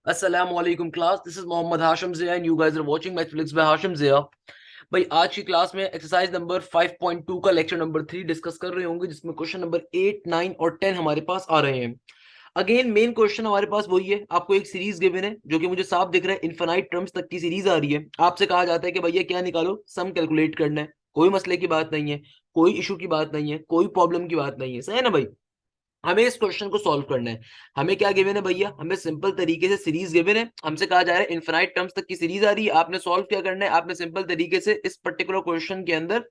Assalamualaikum class. This is Mohammad Hashim Zia and you guys are watching Mathflix by Hashim Zia. भाई आज की class में exercise number 5.2 का lecture number 3 discuss कर रहे होंगे जिसमें क्वेश्चन नंबर 8, 9 और 10 हमारे पास आ रहे हैं। अगेन मेन क्वेश्चन हमारे पास वही है, आपको एक सीरीज गिवन है जो कि मुझे साफ दिख रहा है, इनफिनाइट टर्म्स तक की सीरीज आ रही है। आपसे कहा जाता है कि भैया क्या निकालो, सम कैलकुलेट करना है। कोई मसले की बात नहीं है, कोई इशू की बात नहीं है, कोई प्रॉब्लम की बात नहीं है, सही है ना भाई। हमें इस क्वेश्चन को सॉल्व करना है। हमें क्या गिवन है भैया, हमें सिंपल तरीके से सीरीज गिवन है। हमसे कहा जा रहा है इनफिनाइट टर्म्स तक की सीरीज आ रही है, आपने सॉल्व क्या करना है, आपने सिंपल तरीके से इस पर्टिकुलर क्वेश्चन के अंदर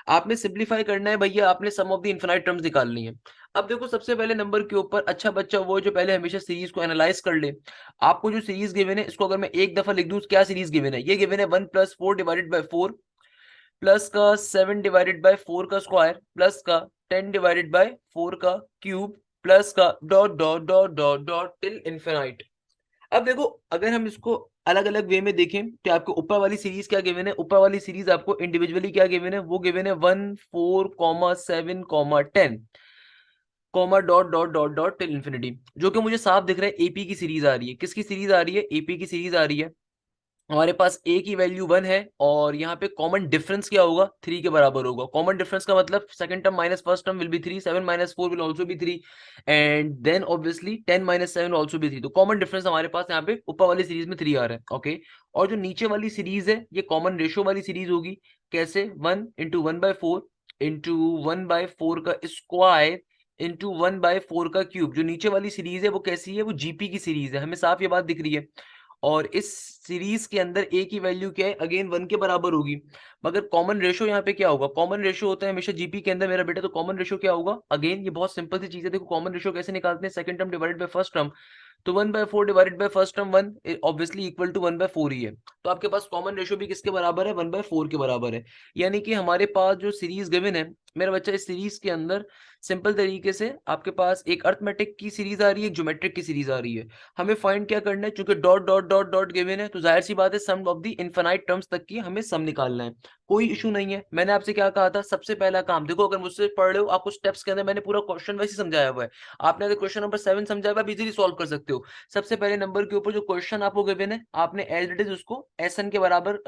आपने सिंप्लीफाई करना है भैया, आपने सम ऑफ द इनफिनाइट टर्म्स निकालनी है। अब देखो सबसे पहले नंबर के ऊपर अच्छा बच्चा वो जो पहले हमेशा सीरीज को एनालाइज कर ले। आपको जो सीरीज गिवन है इसको अगर मैं एक दफा लिख दूं, क्या सीरीज गिवन है, ये गिवन है 1+4 डिवाइडेड बाय 4 प्लस का 7 डिवाइडेड बाय 4 का स्क्वायर प्लस का 10 डिवाइडेड बाय 4 का क्यूब प्लस का dot dot dot dot dot till infinite. अब देखो अगर हम इसको अलग अलग वे में देखें तो आपको ऊपर वाली सीरीज क्या गिवन है, ऊपर वाली सीरीज आपको इंडिविजुअली क्या गिवन है, वो गिवन है 1, 4, 7, 10 comma dot dot dot dot till infinity, जो कि मुझे साफ दिख रहा है एपी की सीरीज आ रही है। किसकी सीरीज आ रही है, एपी की सीरीज आ रही है। हमारे पास ए की वैल्यू 1 है और यहाँ पे कॉमन डिफरेंस क्या होगा, 3 के बराबर होगा। कॉमन डिफरेंस का मतलब second term minus first term will be 3, 7 minus 4 will also be 3 and then obviously 10 minus 7 also be 3। तो कॉमन डिफरेंस हमारे पास यहाँ पे ऊपर वाली सीरीज में 3 आ रहा है, ओके। और जो नीचे वाली सीरीज है ये कॉमन रेशियो वाली सीरीज होगी। कैसे, 1 × 1/4 इंटू 1/4 का स्क्वायर इंटू 1/4 का क्यूब। जो नीचे वाली सीरीज है वो कैसी है, वो जीपी की सीरीज है, हमें साफ ये बात दिख रही है। और इस सीरीज के अंदर ए की वैल्यू क्या है, अगेन 1 के बराबर होगी। मगर कॉमन रेशियो यहाँ पे क्या होगा, कॉमन रेशियो होता है हमेशा जीपी के अंदर मेरा बेटा, तो कॉमन रेशियो क्या होगा, अगेन ये बहुत सिंपल सी चीज है। देखो कॉमन रेशियो कैसे निकालते हैं, second term divided by first term. तो 1/4 divided by first term 1 obviously equal to 1/4 ही है। तो आपके पास कॉमन रेशियो भी किसके बराबर है, 1/4 के बराबर है। यानी कि हमारे पास जो सीरीज गिवन है मेरा बच्चा, इस सीरीज के अंदर सिंपल तरीके से आपके पास एक अर्थमेटिक की सीरीज आ रही है, एक ज्योमेट्रिक की सीरीज आ रही है। हमें फाइंड क्या करना है, क्योंकि dot dot dot dot given है तो जाहिर सी बात है सम ऑफ द इनफिनाइट टर्म्स तक की हमें सम निकालना है। कोई इशू नहीं है। मैंने आपसे क्या कहा था, सबसे पहला काम देखो, अगर मुझसे पढ़ रहे हो आपको स्टेप्स के अंदर मैंने पूरा क्वेश्चन वैसे समझाया हुआ है। आपने अगर क्वेश्चन नंबर 7 समझा हुआ है आप इजीली सॉल्व कर सकते हो। सबसे पहले नंबर के ऊपर जो क्वेश्चन आपको गिवन है आपने एज इट इज उसको एस एन के बराबर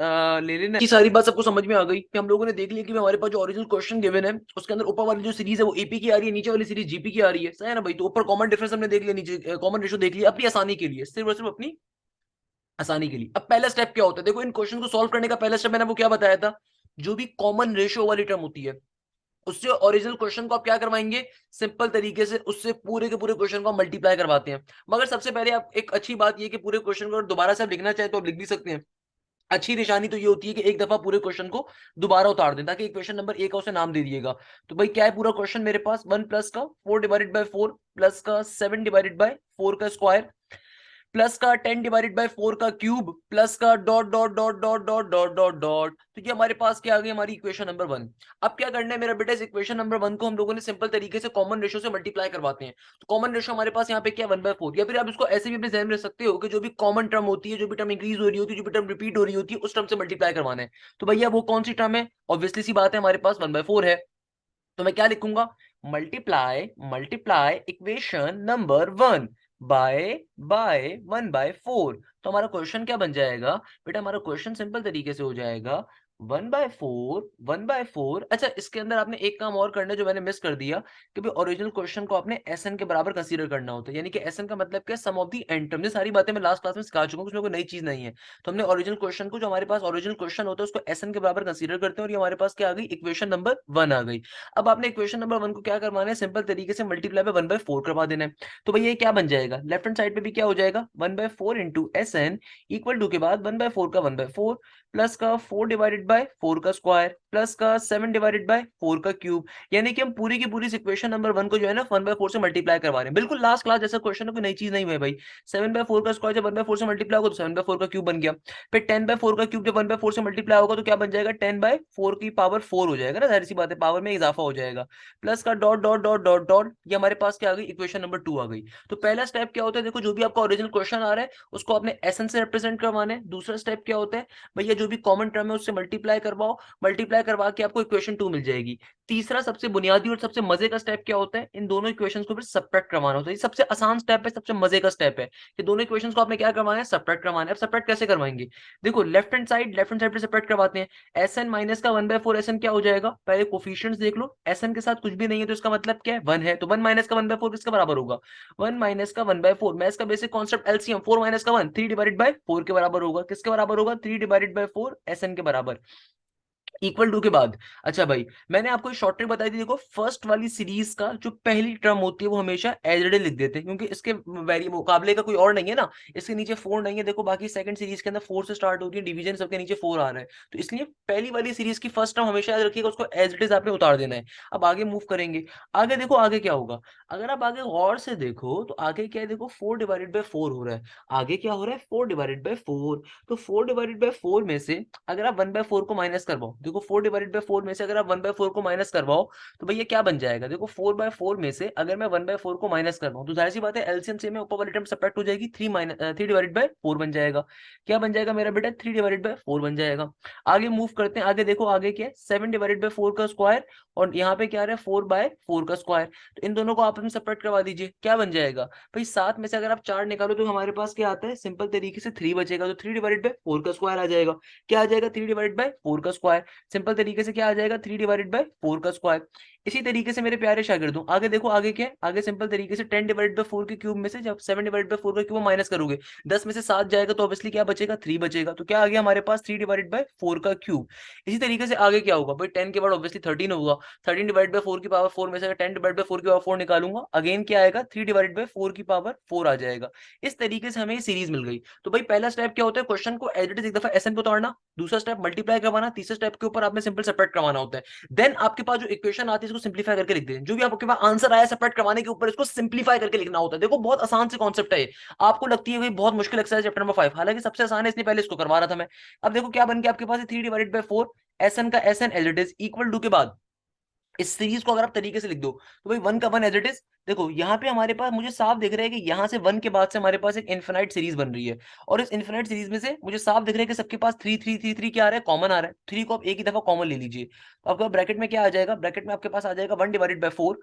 ले लेना है। सारी बात सबको समझ में आ गई कि हम लोगों ने देख लिया कि हमारे पास जो ओरिजिनल क्वेश्चन गिवन है उसके अंदर ऊपर वाली जो सीरीज है वो एपी की आ रही है, नीचे वाली सीरीज जीपी की आ रही है, सही है ना भाई। तो ऊपर कॉमन डिफरेंस हमने देख लिया, नीचे कॉमन रेशियो देख लिया, अपनी आसानी के लिए, सिर्फ और सिर्फ अपनी आसानी के लिए। अब पहला स्टेप क्या होता है, देखो इन क्वेश्चन को सॉल्व करने का पहला स्टेप मैंने वो क्या बताया था, जो भी कॉमन रेशियो वाली टर्म होती है उससे ओरिजिनल क्वेश्चन को आप क्या करवाएंगे, सिंपल तरीके से उससे पूरे के पूरे क्वेश्चन को मल्टीप्लाई करवाते हैं। मगर सबसे पहले आप, एक अच्छी बात ये कि पूरे क्वेश्चन को दोबारा से आप लिखना चाहे तो आप लिख भी सकते हैं। अच्छी निशानी तो ये होती है कि एक दफा पूरे क्वेश्चन को दोबारा उतार दें ताकि क्वेश्चन नंबर एक का उसे नाम दे दिएगा। तो भाई क्या है पूरा क्वेश्चन मेरे पास, 1 प्लस का 4 डिवाइडेड बाय 4 प्लस का 7 डिवाइडेड बाय 4 का स्क्वायर प्लस का 10 डिवाइडेड बाय 4 का क्यूब प्लस का dot dot dot dot dot dot dot dot. तो ये हमारे पास क्या आ गई, हमारी इक्वेशन नंबर 1। अब क्या करना है मेरा बेटा, इस इक्वेशन नंबर 1 को हम लोगों ने सिंपल तरीके से कॉमन रेशियो से मल्टीप्लाई करवाते हैं। तो कॉमन रेशियो हमारे पास यहाँ पे क्या, 1/4। या फिर आप इसको ऐसे भी अपने ध्यान में रख सकते हो कि जो भी कॉमन टर्म होती है, जो भी टर्म इंक्रीज हो रही होती है, जो भी टर्म रिपीट हो रही होती है, उस टर्म से मल्टीप्लाई करवाना है। तो भैया वो कौन सी टर्म है, ऑब्वियसली सी बात है हमारे पास 1/4 है। तो मैं क्या लिखूंगा, multiply multiply equation number 1 by 1/4। तो हमारा क्वेश्चन क्या बन जाएगा बेटा, हमारा क्वेश्चन सिंपल तरीके से हो जाएगा 1/4 अच्छा इसके अंदर आपने एक काम और करना है जो मैंने मिस कर दिया, कि भाई ओरिजिनल क्वेश्चन को आपने एसएन के बराबर कंसीडर करना होता है। यानी कि एसएन का मतलब क्या, सम ऑफ द एंड टर्म। ये सारी बातें मैं लास्ट क्लास में सिखा चुका हूं, उसमें कोई नई चीज नहीं है। तो हमने ओरिजिनल क्वेश्चन को, जो हमारे पास ओरिजिनल क्वेश्चन होता है उसको एसएन के बराबर कंसीडर करते हैं, और ये हमारे पास क्या आ गई, इक्वेशन नंबर 1 आ गई। अब आपने इक्वेशन नंबर 1 को क्या करवाना है, सिंपल तरीके से मल्टीप्लाई बाय 1/4 करवा देना है। तो भैया ये क्या बन जाएगा, लेफ्ट हैंड साइड पे भी क्या हो जाएगा, 1/4 into S N equal to के बाद 1/4 का 1/4 प्लस का 4 डिवाइडेड बाय 4 का स्क्वायर प्लस का 7 डिवाइडेड बाय 4 का क्यूब। यानी कि हम पूरी की पूरी इक्वेशन नंबर 1 को जो है ना 1/4 से मल्टीप्लाई करवा रहे हैं, बिल्कुल लास्ट क्लास जैसा क्वेश्चन है, कोई नई चीज नहीं हुई भाई। 7/4 का स्क्वायर जब 1/4 से मल्टीप्लाई होगा तो 7/4 का क्यूब बन गया। फिर 10/4 का क्यूब जब 1/4 से मल्टीप्लाई होगा तो क्या बन जाएगा, 10/4 की पावर 4 हो जाएगा ना, जाहिर सी बात है पावर में इजाफा हो जाएगा। प्लस का dot dot dot dot dot, ये हमारे पास क्या आ गई, इक्वेशन नंबर 2 आ गई। तो पहला स्टेप क्या होता है, देखो जो भी आपका ओरिजिनल क्वेश्चन आ रहा है उसको आपने एसएन से रिप्रेजेंट करवाना है। दूसरा स्टेप क्या होता है भैया, जो भी कॉमन टर्म है उससे मल्टीप्लाई करवाओ, मल्टीप्लाई करवा के आपको इक्वेशन 2 मिल जाएगी। तीसरा सबसे बुनियादी और सबसे मजे का स्टेप क्या होता है, इन दोनों इक्वेशंस को फिर सबट्रैक्ट करवाना होता है। ये सबसे आसान स्टेप है, सबसे मजे का स्टेप है कि दोनों इक्वेशंस को आपने क्या करवाना है, सबट्रैक्ट करवाना है। अब सबट्रैक्ट कैसे करवाएंगे, देखो लेफ्ट हैंड साइड पे सबट्रैक्ट करवाते हैं। एस एन माइनस का 1/4 एस एन क्या हो जाएगा, पहले कोफिशिएंट्स देख लो, एस एन के साथ कुछ भी नहीं है तो इसका मतलब क्या है, 1 है, तो 1 माइनस का 1/4 किसके बराबर होगा, 1 माइनस का 1/4, मैं इसका बेसिक कॉन्सेप्ट एलसीएम, 4 माइनस का 1, 3 डिवाइडेड बाय 4 के बराबर होगा, किसके बराबर होगा, 3 डिवाइडेड बाय 4 एस एन के बराबर, इक्वल टू के बाद। अच्छा भाई, मैंने आपको शॉर्ट ट्रिक बताई थी, देखो फर्स्ट वाली सीरीज का जो पहली टर्म होती है वो हमेशा एज इट इज लिख देते हैं, क्योंकि इसके वेरी मुकाबले का कोई और नहीं है ना, इसके नीचे 4 नहीं है, देखो बाकी सेकंड सीरीज के अंदर 4 से स्टार्ट होती है, डिवीजन सबके नीचे 4 आ रहा है, तो इसलिए पहली वाली सीरीज की फर्स्ट टर्म हमेशा याद रखिएगा, उसको एज इट इज आपने उतार देना है। अब आगे मूव करेंगे, आगे देखो आगे क्या होगा, अगर आप आगे गौर से देखो तो आगे क्या है, देखो 4 डिवाइडेड बाय 4 हो रहा है, आगे क्या हो रहा है, 4 डिवाइडेड बाय 4, तो 4 डिवाइडेड बाय 4 में से अगर आप 1/4 को माइनस करवाओ, देखो 4 डिवाइडेड बाय 4 में से अगर आप 1/4 को माइनस करवाओ तो भैया क्या बन जाएगा, देखो 4/4 में से अगर मैं 1/4 को माइनस करवाऊं तो जाहिर सी बात है एलसीएम से में ऊपर वाली टर्म सब्ट्रैक्ट हो जाएगी, 3 डिवाइडेड बाय 4 बन जाएगा, क्या बन जाएगा मेरा बेटा, 3 डिवाइडेड बाय 4 बन जाएगा। आगे मूव करते हैं, आगे देखो आगे क्या है, 7 डिवाइडेड बाय 4 का स्क्वायर, और यहाँ पे क्या आ रहा है 4/4 का स्क्वायर, तो इन दोनों को आपस में सब्ट्रैक्ट करवा दीजिए, क्या बन जाएगा भाई, 7 में से अगर आप 4 निकालो तो हमारे पास क्या आता है, सिंपल तरीके से 3 बचेगा, तो 3 डिवाइडेड बाय 4 का स्क्वायर आ जाएगा, क्या आ जाएगा, 3 डिवाइडेड बाय 4 का स्क्वायर, सिंपल तरीके से क्या आ जाएगा, 3 डिवाइडेड बाय 4 का स्क्वायर। इसी तरीके से मेरे प्यारे शागिर्दों आगे देखो आगे क्या है, आगे सिंपल तरीके से 10 डिवाइडेड बाय 4 के क्यूब में से जब 7 डिवाइडेड बाय 4 का क्यूब माइनस करोगे, 10 में से 7 जाएगा तो ऑब्वियसली क्या बचेगा, 3 बचेगा, तो क्या आ गया हमारे पास, 3 डिवाइडेड बाय 4 का क्यूब। इसी तरीके से आगे क्या होगा भाई, 10 के बाद ऑब्वियसली 13 होगा, 13 डिवाइड बाय 4 की पावर 4 में से 10 डिवाइड बाय 4 की पावर 4 निकालूंगा, अगेन क्या आएगा, 3 डिवाइडेड बाय 4 की पावर 4 आ जाएगा। इस तरीके से हमें ये सीरीज मिल गई। तो भाई पहला स्टेप क्या होता है, क्वेश्चन को एज इट इज एक दफा एसएन पे उतारना, दूसरा स्टेप मल्टीप्लाई करवाना, तीसरे स्टेप के ऊपर आपने सिंपल सेपरेट करवाना होता है, देन आपके पास जो इक्वेशन आती है इसको सिंप्लीफाई करके लिख दें, जो भी आपके पास आंसर आया सेपरेट करवाने के ऊपर इसको सिंप्लीफाई करके लिखना होता है। देखो बहुत आसान से कॉन्सेप्ट है ये, आपको लगती है भाई बहुत मुश्किल एक्सरसाइज चैप्टर नंबर 5, हालांकि सबसे आसान है, इसलिए पहले इसको करवा रहा था मैं। अब देखो क्या बन गया आपके पास, 3 डिवाइडेड बाय 4 एस एन का S N as it is equal to के बाद इस सीरीज को अगर आप तरीके से लिख दो तो भाई 1 का 1 एज इट इज, देखो यहाँ पे हमारे पास मुझे साफ दिख रहा है कि यहाँ से 1 के बाद से हमारे पास एक इनफिनाइट सीरीज बन रही है, और इस इनफिनाइट सीरीज में से मुझे साफ दिख रहा है कि सबके पास 3 क्या आ रहा है, कॉमन आ रहा है, 3 को आप एक ही दफा कॉमन ले लीजिए, तो आपका ब्रैकेट में क्या आ जाएगा, ब्रैकेट में आपके पास आ जाएगा 1 डिवाइडेड बाय 4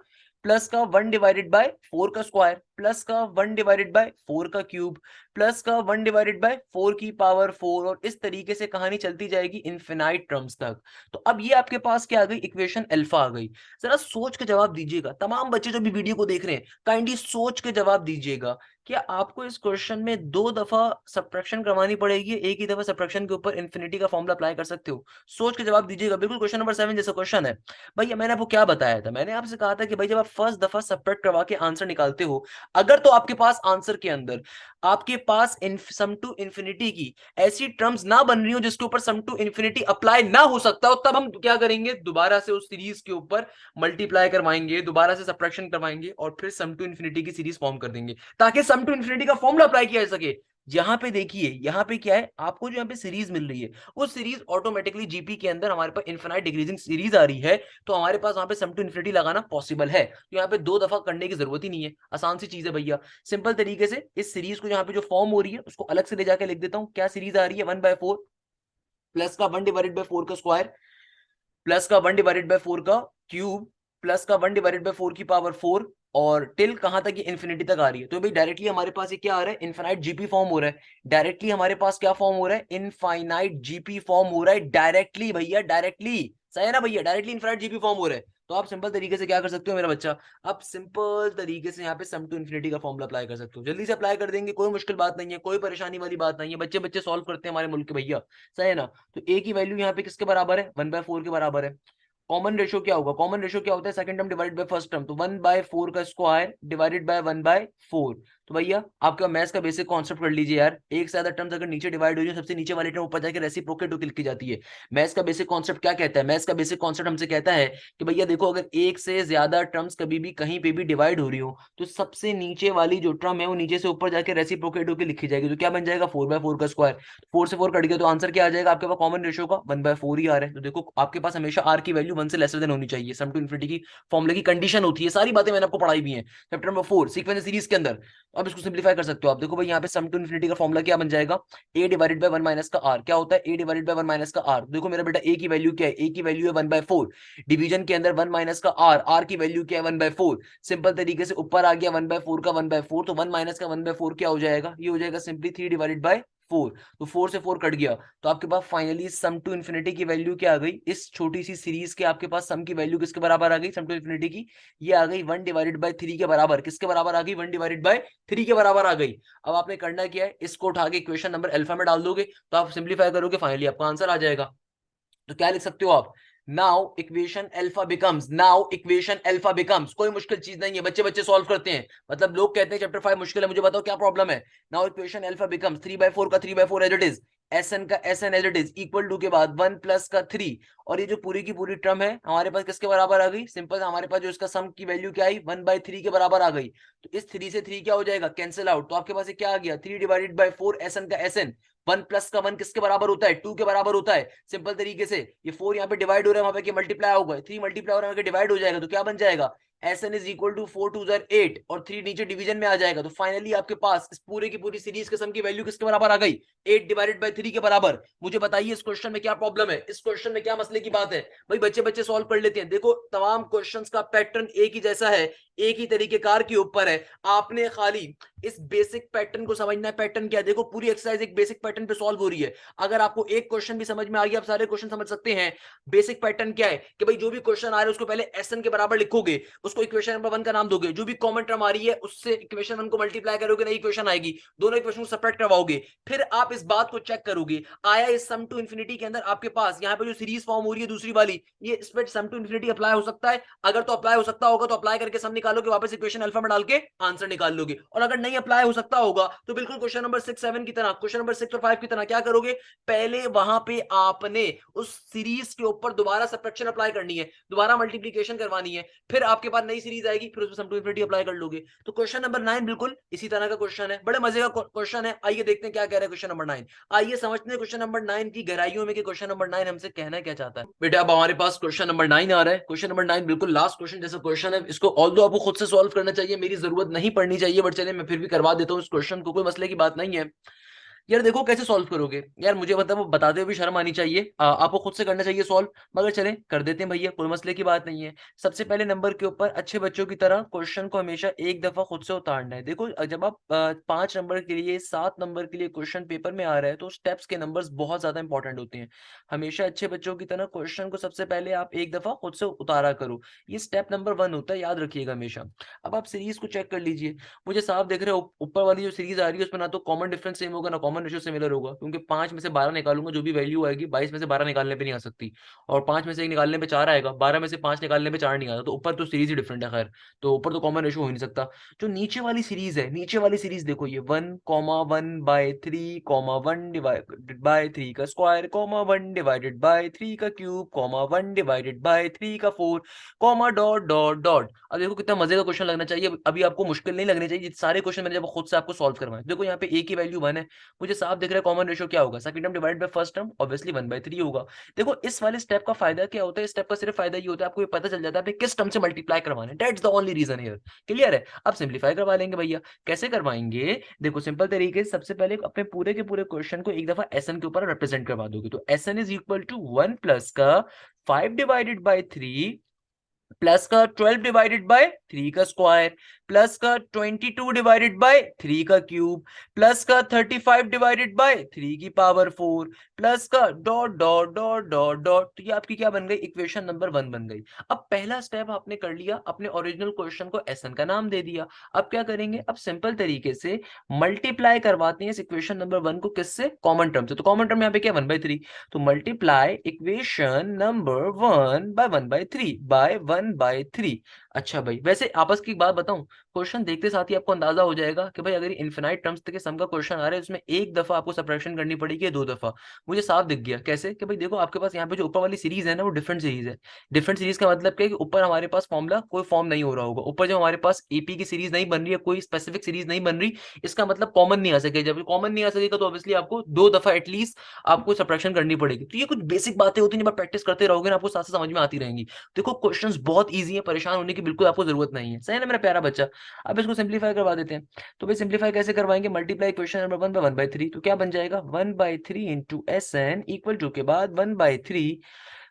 प्लस का 1 डिवाइडेड बाय 4 का स्क्वायर प्लस का 1 डिवाइडेड बाय 4 का क्यूब प्लस का 1 डिवाइडेड बाय 4 की पावर 4, और इस तरीके से कहानी चलती जाएगी इनफिनाइट टर्म्स तक। तो अब ये आपके पास क्या आ गई, इक्वेशन अल्फा आ गई। जरा सोच के जवाब दीजिएगा, तमाम बच्चे जो भी वीडियो को देख रहे हैं काइंडली सोच के जवाब दीजिएगा, क्या आपको इस क्वेश्चन में 2 दफा सब्ट्रैक्शन करवानी पड़ेगी, एक ही दफा सब्ट्रैक्शन के ऊपर इन्फिनिटी का फॉर्मूला अप्लाई कर सकते हो, सोच के जवाब दीजिएगा। बिल्कुल क्वेश्चन नंबर 7 जैसा क्वेश्चन है। भैया मैंने आपको क्या बताया था, मैंने आपसे कहा था कि भाई जब आप फर्स्ट दफा सब्ट्रैक्ट करवा के आंसर निकालते हो, अगर तो आपके पास आंसर के अंदर आपके पास सम टू इन्फिनिटी की ऐसी टर्म्स ना बन रही हो जिसके ऊपर सम टू इन्फिनिटी अप्लाई ना हो सकता हो, तब हम क्या करेंगे, दोबारा से उस सीरीज के ऊपर मल्टीप्लाई करवाएंगे, दोबारा से सब्ट्रैक्शन करवाएंगे और फिर सम टू इन्फिनिटी की सीरीज फॉर्म कर देंगे ताकि सम टू इन्फिनिटी का फॉर्मूला अप्लाई किया जा सके। यहाँ पे देखिए, यहाँ पे क्या है, आपको जो यहाँ पे सीरीज मिल रही है उस सीरीज ऑटोमेटिकली जीपी के अंदर हमारे पास इन्फिनाइट डिक्रीजिंग सीरीज आ रही है, तो हमारे पास वहां पे सम टू इन्फिनिटी लगाना पॉसिबल है, तो यहाँ पे 2 दफा करने की जरूरत ही नहीं है, आसान सी चीज है भैया। सिंपल तरीके से इस सीरीज को यहाँ पे जो फॉर्म हो रही है उसको अलग से ले जाके लिख देता हूँ, क्या सीरीज आ रही है, 1/4 प्लस का 1 डिवाइडेड बाय 4 का स्क्वायर प्लस का 1 डिवाइडेड बाय 4 का क्यूब प्लस का 1 डिवाइडेड बाय 4 की पावर 4, और टिल कहां तक, ये इन्फिनिटी तक आ रही है, तो भाई डायरेक्टली हमारे पास ये क्या आ रहा है, इनफाइनाइट जीपी फॉर्म हो रहा है, डायरेक्टली हमारे पास क्या फॉर्म हो रहा है, इनफाइनाइट जीपी फॉर्म हो रहा है डायरेक्टली भैया, डायरेक्टली, सही है ना भैया, डायरेक्टली इनफाइनाइट जीपी फॉर्म हो रहा है। तो आप सिंपल तरीके से क्या कर सकते हो मेरा बच्चा, आप सिंपल तरीके से यहाँ पे सम टू इन्फिनिटी का फॉर्मूला अप्लाई कर सकते हो, जल्दी से अप्लाई कर देंगे, कोई मुश्किल बात नहीं है, कोई परेशानी वाली बात नहीं है, बच्चे बच्चे सॉल्व करते हैं हमारे मुल्क के भैया, सही है ना। तो ए की वैल्यू यहाँ पे किसके बराबर है, 1/4 के बराबर है। कॉमन रेशियो क्या होगा, कॉमन रेशियो क्या होता है, second term divided by first term, तो 1/4 का स्क्वायर डिवाइडेड बाय 1/4। तो भैया आपका मैथ्स का बेसिक कॉन्सेप्ट कर लीजिए यार, एक से ज्यादा टर्म्स अगर नीचे डिवाइड हो जाए सबसे नीचे वाली टर्म ऊपर जाकर रेसिप्रोकेट होकर लिखी जाती है। मैथ्स का बेसिक कॉन्सेप्ट क्या कहता है, मैथ्स का बेसिक कॉन्सेप्ट हमसे कहता है कि भैया देखो अगर एक से ज्यादा टर्म्स कभी भी कहीं पे भी डिवाइड हो रही हो तो सबसे नीचे वाली जो टर्म है वो नीचे से ऊपर जाकर रेसिप्रोकेट होकर लिखी जाएगी, तो क्या बन जाएगा, 4/4 का स्क्वायर, 4 से 4 कट गया तो आंसर क्या आ जाएगा आपके पास, कॉमन रेशियो का 1/4 ही आ रहा है। तो देखो आपके पास हमेशा आर की वैल्यू 1 से लेसर देन होनी चाहिए, सम टू इन्फिनिटी की फॉर्मूले की कंडीशन होती है, सारी बातें मैंने आपको पढ़ाई भी है चैप्टर नंबर 4 सीक्वेंस सीरीज के अंदर। अब इसको सिंप्लीफाई कर सकते हो आप। देखो भाई यहाँ पे सम टू इन्फिनिटी का फॉर्मूला क्या बन जाएगा, ए डिवाइडेड बाय 1 माइनस का आर। क्या होता है, ए डिवाइडेड बाय 1 माइनस का आर। देखो मेरा बेटा ए की वैल्यू क्या है, ए की वैल्यू है 1/4। डिवीजन के अंदर 1 माइनस का आर, आर की वैल्यू क्या है 1/4। सिंपल तरीके से ऊपर आ गया 1/4 का 1/4, तो 1 माइनस का 1/4 क्या हो जाएगा, ये हो जाएगा सिंपली 3 डिवाइडेड बाय 4। तो 4 से 4 कट गया, तो आपके पास फाइनली सम टू इन्फिनिटी की वैल्यू क्या आ गई, इस छोटी सी सीरीज के आपके पास सम की वैल्यू किसके बराबर आ गई, सम टू इन्फिनिटी की, ये आ गई 1 डिवाइडेड बाय 3 के बराबर। किसके बराबर आ गई, 1 डिवाइडेड बाय 3 के बराबर आ गई। अब आपने करना क्या है, इसको उठा के इक्वेशन नंबर अल्फा में डाल दोगे, तो आप सिंप्लीफाई करोगे, फाइनली आपका आंसर आ जाएगा। तो क्या लिख सकते हो आप, नाउ इक्वेशन अल्फा बिकम्स, कोई मुश्किल चीज नहीं है, बच्चे बच्चे सॉल्व करते हैं। मतलब लोग कहते हैं चैप्टर 5 मुश्किल है, मुझे बताओ क्या प्रॉब्लम है। नाउ इक्वेशन अल्फा बिकम्स 3/4 का 3/4 as it is, S N का S N as it is, equal to के बाद 1 प्लस का 3, और ये जो पूरी की पूरी टर्म है हमारे पास किसके बराबर आ गई, सिंपल हमारे पास जो इसका सम की वैल्यू क्या आई 1/3 के बराबर आ गई। तो इस 3 से 3 क्या हो जाएगा, कैंसिल आउट। तो आपके पास ये क्या आ गया, 3 डिवाइडेड बाय 4 एस एन का एस एन। 1 प्लस का 1 किसके बराबर होता है, 2 के बराबर होता है। सिंपल तरीके से ये 4 यहाँ पे डिवाइड हो रहा है, वहां पे मल्टीप्लाई होगा, 3 मल्टीप्लाई हो रहा है, डिवाइड हो जाएगा, तो क्या बन जाएगा, S N is equal to 4 2 8, और 3 नीचे डिवीजन में आ जाएगा। तो फाइनली आपके पास इस पूरे की पूरी सीरीज के सम की वैल्यू किसके बराबर आ गई, 8 डिवाइडेड बाय 3 के बराबर। मुझे बताइए इस क्वेश्चन में क्या प्रॉब्लम है, इस क्वेश्चन में क्या मसले की बात है। भाई बच्चे बच्चे सॉल्व कर लेते हैं। देखो तमाम क्वेश्चंस का पैटर्न एक ही जैसा है, एक ही तरीके कार के ऊपर है। आपने खाली इस बेसिक पैटर्न को समझना है। पैटर्न क्या है, देखो पूरी एक्सरसाइज एक बेसिक पैटर्न पे सॉल्व हो रही है। अगर आपको एक क्वेश्चन भी समझ में आ गया, आप सारे क्वेश्चन समझ सकते हैं। बेसिक पैटर्न क्या है कि भाई जो भी क्वेश्चन आ रहा है उसको पहले एस एन के बराबर लिखोगे, उसको इक्वेशन नंबर 1 का नाम दोगे, जो भी कॉमन टर्म आ रही है उससे इक्वेशन 1 को मल्टीप्लाई करोगे, नई इक्वेशन आएगी, दोनों इक्वेशन को सेपरेट करवाओगे, फिर आप इस बात को चेक करोगे आया इस सम टू इन्फिनिटी के अंदर आपके पास यहाँ पे जो सीरीज फॉर्म हो रही है दूसरी वाली, ये इस पे सम टू इन्फिनिटी अप्लाई हो सकता है। अगर तो अप्लाई हो सकता होगा तो अप्लाई करके सम निकालोगे, वापस इक्वेशन अल्फा में डाल के आंसर निकाल लोगे। और अगर नहीं अप्लाई हो सकता होगा तो बिल्कुल क्वेश्चन नंबर 6 7 की तरह, क्वेश्चन नंबर 6 और 5 की तरह क्या करोगे, पहले वहां पे आपने उस सीरीज के ऊपर दोबारा सब्ट्रैक्शन अप्लाई करनी है, दोबारा मल्टीप्लीकेशन करवानी है, फिर आपके पास नई सीरीज आएगी, फिर उसमें सम टू इन्फिनिटी अप्लाई कर लोगे। तो क्वेश्चन नंबर 9 बिल्कुल इसी तरह का क्वेश्चन है, बड़े मजे का क्वेश्चन है। आइए देखते हैं क्या कह रहा है क्वेश्चन नंबर 9। आइए समझते हैं क्वेश्चन नंबर 9 की गहराइयों में कि क्वेश्चन नंबर 9 हमसे कहना क्या चाहता है। बेटा अब हमारे पास क्वेश्चन नंबर 9 आ रहा है। क्वेश्चन नंबर 9 बिल्कुल लास्ट क्वेश्चन जैसा क्वेश्चन है, इसको ऑल्दो आपको खुद से सॉल्व करना चाहिए, मेरी जरूरत नहीं पड़नी चाहिए, बट चलिए मैं फिर भी करवा देता हूँ इस क्वेश्चन को, कोई मसले की बात नहीं है। यार देखो कैसे सॉल्व करोगे यार, मुझे मतलब वो बताते हुए भी शर्म आनी चाहिए, आपको खुद से करना चाहिए सॉल्व, मगर चलें कर देते हैं भैया, कोई मसले की बात नहीं है। सबसे पहले नंबर के ऊपर अच्छे बच्चों की तरह क्वेश्चन को हमेशा एक दफा खुद से उतारना है। देखो जब आप 5 नंबर के लिए 7 नंबर के लिए क्वेश्चन पेपर में आ रहा है तो स्टेप्स के नंबर्स बहुत ज्यादा इंपॉर्टेंट होते हैं। हमेशा अच्छे बच्चों की तरह क्वेश्चन को सबसे पहले आप एक दफा खुद से उतारा करो, ये स्टेप नंबर 1 होता है, याद रखिएगा हमेशा। अब आप सीरीज को चेक कर लीजिए, मुझे साफ देख रहे हो ऊपर वाली जो सीरीज आ रही है उसमें ना तो कॉमन डिफरेंस सेम होगा ना कॉमन रेशियो सिमिलर होगा, क्योंकि 5 में से 12 निकालूंगा जो भी वैल्यू आएगी 22 में से 12 निकालने पे नहीं आ सकती, और 5 में से 1 निकालने पे 4 आएगा, 12 में से 5 निकालने पे 4 नहीं आता, तो ऊपर तो सीरीज ही डिफरेंट है। खैर तो ऊपर तो कॉमन रेशियो हो ही नहीं सकता। जो नीचे वाली सीरीज है, नीचे वाली सीरीज देखो, ये 1,1/3, 1 डिवाइडेड बाय 3 का स्क्वायर, 1 डिवाइडेड बाय 3 का क्यूब, 1 डिवाइडेड बाय 3 का 4, डॉट डॉट डॉट। अब देखो कितना मजे का क्वेश्चन लगना चाहिए, अभी आपको मुश्किल नहीं लगने चाहिए, सारे क्वेश्चन मैंने जब खुद से आपको सॉल्व करवाए। देखो यहाँ पे ए की वैल्यू 1 है, मुझे साफ दिख रहा है कॉमन रेशियो क्या होगा, second term divided by first term, obviously 1/3 होगा। देखो इस वाले स्टेप का फायदा क्या होता है, इस स्टेप का सिर्फ फायदा ये होता है आपको ये पता चल जाता है आपने किस टर्म से मल्टीप्लाई करवाना है, that's the only reason here. Clear है, अब सिंप्लीफाई करवा लेंगे भैया। कैसे करवाएंगे, देखो सिंपल तरीके से सबसे पहले अपने पूरे के पूरे क्वेश्चन को एक दफा एसएन के ऊपर रिप्रेजेंट करवा दोगे, तो SN is equal to 1 plus का 5 डिवाइडेड बाय 3 प्लस का 12 डिवाइडेड बाय 3 का स्क्वायर, प्लस का 22 डिवाइडेड बाय 3 का क्यूब, प्लस का 35 डिवाइडेड बाय 3 की पावर 4, प्लस का dot dot dot dot dot. तो ये आपकी क्या बन गई, इक्वेशन नंबर 1 बन गई। अब पहला स्टेप आपने कर लिया, अपने ओरिजिनल क्वेश्चन को एसएन का नाम दे दिया। अब क्या करेंगे, अब सिंपल तरीके से मल्टीप्लाई करवाते हैं इस इक्वेशन नंबर 1 को किससे, कॉमन टर्म से। तो कॉमन टर्म यहाँ पे क्या 1/3, तो multiply equation number 1 by 1/3 by 1/3। अच्छा भाई वैसे आपस की बात बताऊं, क्वेश्चन देखते साथ ही आपको अंदाजा हो जाएगा कि भाई अगर इनफिनाइट टर्म्स के सम का क्वेश्चन आ रहा है उसमें एक दफा आपको सब्ट्रैक्शन करनी पड़ेगी या 2 दफा। मुझे साफ दिख गया कैसे, कि भाई देखो आपके पास यहाँ पे जो ऊपर वाली सीरीज है ना वो डिफरेंट सीरीज है। डिफरेंट सीरीज का मतलब क्या है कि ऊपर हमारे पास फॉर्मूला कोई फॉर्म नहीं हो रहा होगा, ऊपर जब हमारे पास एपी की सीरीज नहीं बन रही है, कोई स्पेसिफिक सीरीज नहीं बन रही, इसका मतलब कॉमन नहीं आ सके। जब कॉमन नहीं आ सकेगा तो ऑब्वियसली आपको 2 दफा एटलीस्ट आपको सब्ट्रैक्शन करनी पड़ेगी। तो ये कुछ बेसिक बातें होती हैं, जब आप प्रैक्टिस करते रहोगे ना आपको साथ साथ समझ में आती रहेंगी। देखो क्वेश्चंस बहुत इजी है, परेशान होने की बिल्कुल आपको जरूरत नहीं है, सही है ना मेरा प्यारा बच्चा। अब इसको सिंप्लीफाई करवा देते हैं। तो भाई सिंप्लीफाई कैसे करवाएंगे, मल्टीप्लाई इक्वेशन नंबर 1/1/3, तो क्या बन जाएगा 1/3 into S N equal to के बाद 1/3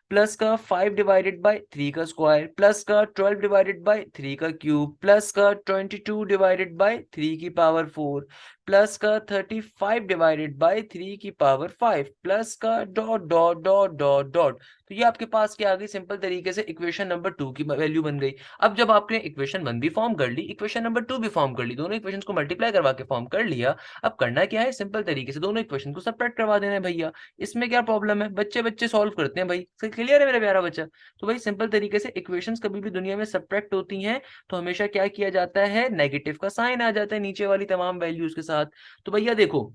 प्लस का 5/3 का स्क्वायर प्लस का 12/3 का क्यूब प्लस का 22/3 की पावर 4 प्लस का 35/3 की पावर 5 प्लस का dot dot dot dot dot. तो ये आपके पास क्या आ गई, सिंपल तरीके से इक्वेशन नंबर 2 की वैल्यू बन गई। अब जब आपने इक्वेशन 1 भी फॉर्म कर ली, इक्वेशन नंबर 2 भी फॉर्म कर ली, दोनों इक्वेशंस को मल्टीप्लाई करवा के फॉर्म कर लिया, अब करना क्या है, सिंपल तरीके से दोनों इक्वेशन को सबट्रैक्ट करवा देना है भैया। इसमें क्या प्रॉब्लम है, बच्चे बच्चे सॉल्व करते हैं भाई, क्लियर है मेरा प्यारा बच्चा। तो भाई सिंपल तरीके से इक्वेशंस कभी भी दुनिया में सबट्रैक्ट होती हैं तो हमेशा क्या किया जाता है, नेगेटिव का साइन आ जाता है नीचे वाली तमाम वैल्यूज के साथ। तो भैया देखो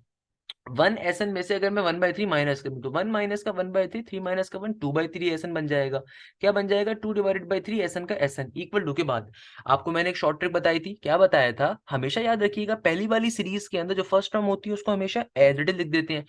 1 SN में से अगर मैं 1/3 माइनस करूं तो 1 माइनस का 1/3, 3 माइनस का 1, 2/3 SN बन जाएगा। क्या बन जाएगा, 2/3 SN का SN इक्वल टू के बाद आपको मैंने एक शॉर्ट ट्रिक बताई थी, क्या बताया था, हमेशा याद रखिएगा पहली वाली सीरीज के अंदर जो फर्स्ट टर्म होती है उसको हमेशा एज इट इज लिख देते हैं।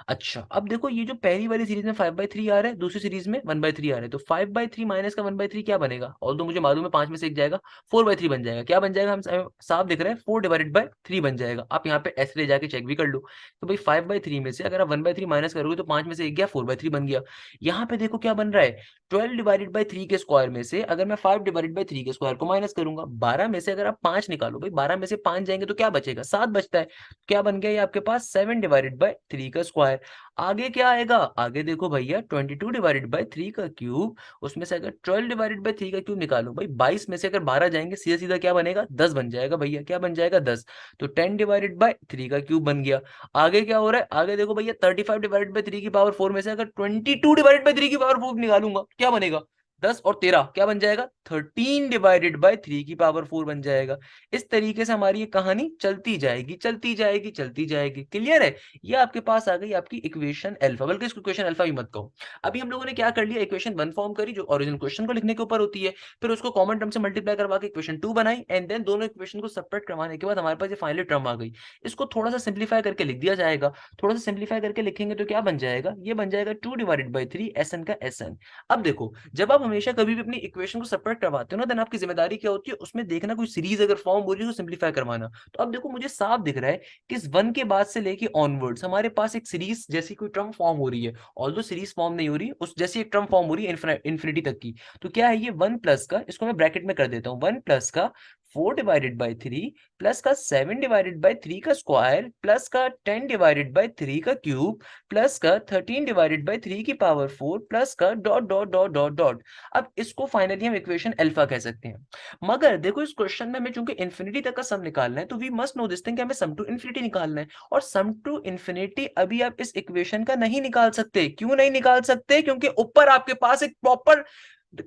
अच्छा अब देखो ये जो पहली वाली सीरीज में 5/3 आ रहा है, दूसरी सीरीज में 1/3 आ रहा है, तो 5/3 माइनस का 1/3 क्या बनेगा, और तो मुझे मालूम है 5 में से एक जाएगा, 4/3 बन जाएगा। क्या बन जाएगा, हम साफ दिख रहे हैं 4/3 बन जाएगा। आप यहाँ पे ऐसे ले जाके चेक भी कर लो। तो भाई 5/3 में से अगर आप 1/3 माइनस करोगे तो 5 में से एक गया, 4/3 बन गया। यहाँ पे देखो क्या बन रहा है, 12/3 के स्क्वायर में से अगर मैं 5/3 के स्क्वायर को माइनस करूंगा, 12 में से अगर आप 5 निकालो, भाई 12 में से 5 जाएंगे तो क्या बचेगा, 7 बचता है। क्या बन गया ये आपके पास 7/3 का स्क्वायर। आगे क्या आएगा, आगे देखो भैया 22/3 का क्यूब, उसमें से अगर 12/3 का क्यूब निकालो, भाई 22 में से अगर 12 जाएंगे सीधा सीधा क्या बनेगा, 10 बन जाएगा भैया, क्या बन जाएगा 10। तो 10/3 का क्यूब बन गया। आगे क्या हो रहा है, आगे देखो भैया 35/3 की पावर 4 में से अगर 22/3 की पावर 4 निकालूंगा क्या बनेगा, 10 और 13 क्या बन जाएगा, 13/3 की पावर 4 बन जाएगा। इस तरीके से हमारी ये कहानी चलती जाएगी चलती जाएगी चलती जाएगी, क्लियर है। ये आपके पास आ गई आपकी इक्वेशन अल्फा, बल्कि इसको इक्वेशन अल्फा भी मत कहो। अभी हम लोगों ने क्या कर लिया, इक्वेशन 1 फॉर्म करी जो ओरिजिनल क्वेश्चन को लिखने के ऊपर होती है, फिर उसको कॉमन टर्म से मल्टीप्लाई करवा के इक्वेशन 2 बनाई, एंड देन दोनों इक्वेशन को सेपरेट करवाने के बाद हमारे पास ये फाइनल टर्म आ गई। इसको थोड़ा सा सिंप्लीफाई करके लिख दिया जाएगा, थोड़ा सा सिंप्लीफाई करके लिखेंगे तो क्या बन जाएगा, ये बन जाएगा 2/3 SN का SN। अब देखो जब आप हमेशा कभी भी अपनी इक्वेशन को सेपरेट करवाते हो ना, देन आपकी जिम्मेदारी क्या होती है, उसमें देखना कोई सीरीज अगर फॉर्म हो रही है तो सिंप्लीफाई करवाना। तो अब देखो मुझे साफ दिख रहा है कि इस 1 के बाद से लेके ऑनवर्ड्स हमारे पास एक सीरीज जैसी कोई टर्म फॉर्म हो रही है, ऑल्दो सीरीज फॉर्म नहीं हो रही, उस जैसी एक टर्म फॉर्म हो रही है इन्फिनिटी तक की। तो क्या है ये 1 प्लस का, इसको मैं ब्रैकेट में कर देता हूँ, 1 प्लस का 4/3 प्लस का 7/3 का स्क्वायर प्लस का 10/3 का क्यूब प्लस का 13/3 की पावर 4 प्लस का dot dot dot dot dot. अब इसको फाइनली हम इक्वेशन अल्फा कह सकते हैं। मगर देखो इस क्वेश्चन में हमें चूंकि इन्फिनिटी तक का सम निकालना है तो we must know this thing कि हमें सम टू इन्फिनिटी निकालना है, और सम टू इन्फिनिटी अभी आप इस इक्वेशन का नहीं निकाल सकते। क्यों नहीं निकाल सकते, क्योंकि ऊपर आपके पास एक प्रॉपर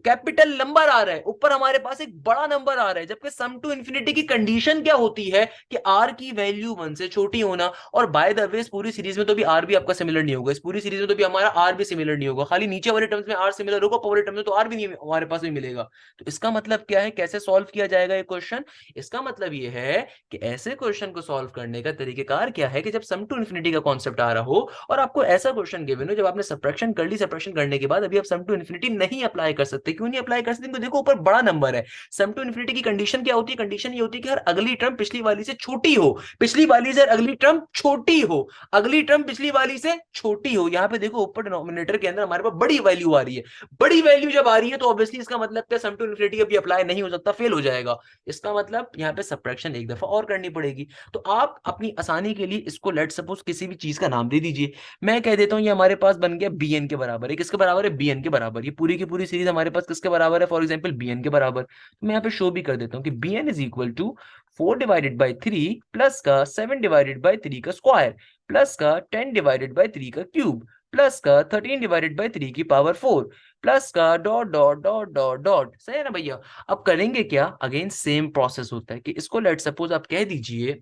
कैपिटल नंबर आ रहा है, ऊपर हमारे पास एक बड़ा नंबर आ रहा है, जबकि सम टू इन्फिनिटी की कंडीशन क्या होती है कि आर की वैल्यू 1 से छोटी होना। और बाय द वे इस पूरी सीरीज में तो भी आर भी आपका सिमिलर नहीं होगा, इस पूरी सीरीज में तो भी हमारा आर भी सिमिलर नहीं होगा, खाली नीचे वाले टर्म्स में आर सिमिलर होगा, ऊपर वाले टर्म्स में तो आर भी नहीं हमारे पास भी मिलेगा। तो इसका मतलब क्या है, कैसे सॉल्व किया जाएगा ये क्वेश्चन, इसका मतलब ये है कि ऐसे क्वेश्चन को सॉल्व करने का तरीकेकार क्या है कि जब सम टू इन्फिनिटी का कॉन्सेप्ट आ रहा हो और आपको ऐसा क्वेश्चन गिवन हो, जब आपने सब्ट्रैक्शन कर ली, सब्ट्रैक्शन करने के बाद अभी आप सम टू इन्फिनिटी नहीं अप्लाई कर सकते। क्यों नहीं अप्लाई कर सकते, देखो ऊपर बड़ा नंबर है। सम टू इन्फिनिटी की कंडीशन क्या होती है, कंडीशन ये होती है कि हर अगली टर्म पिछली वाली से छोटी हो, पिछली वाली से अगली टर्म छोटी हो, अगली टर्म पिछली वाली से छोटी हो। यहाँ पे देखो ऊपर डिनोमिनेटर के अंदर हमारे पास बड़ी वैल्यू आ रही है, बड़ी वैल्यू जब आ रही है तो ऑब्वियसली इसका मतलब क्या, सम टू इन्फिनिटी अभी अप्लाई नहीं हो सकता, फेल हो जाएगा। इसका मतलब यहाँ पे सब्ट्रैक्शन एक दफा और करनी पड़ेगी। तो आप अपनी आसानी के लिए इसको लेट सपोज किसी भी चीज का नाम दे दीजिए। मैं कह देता हूँ ये हमारे पास बन गया bn के बराबर है, किसके बराबर है, bn के बराबर। ये पूरी की पूरी सीरीज हमारे पास किसके बराबर है, फॉर एग्जाम्पल bn के बराबर। तो मैं यहाँ पे शो भी कर देता हूँ कि bn is equal to 4/3 plus का 7/3 का स्क्वायर प्लस का 10/3 का क्यूब प्लस का 13/3 की पावर 4 प्लस का dot dot dot dot dot. सही है ना भैया। अब करेंगे क्या, अगेन सेम प्रोसेस होता है कि इसको लेट सपोज आप कह दीजिए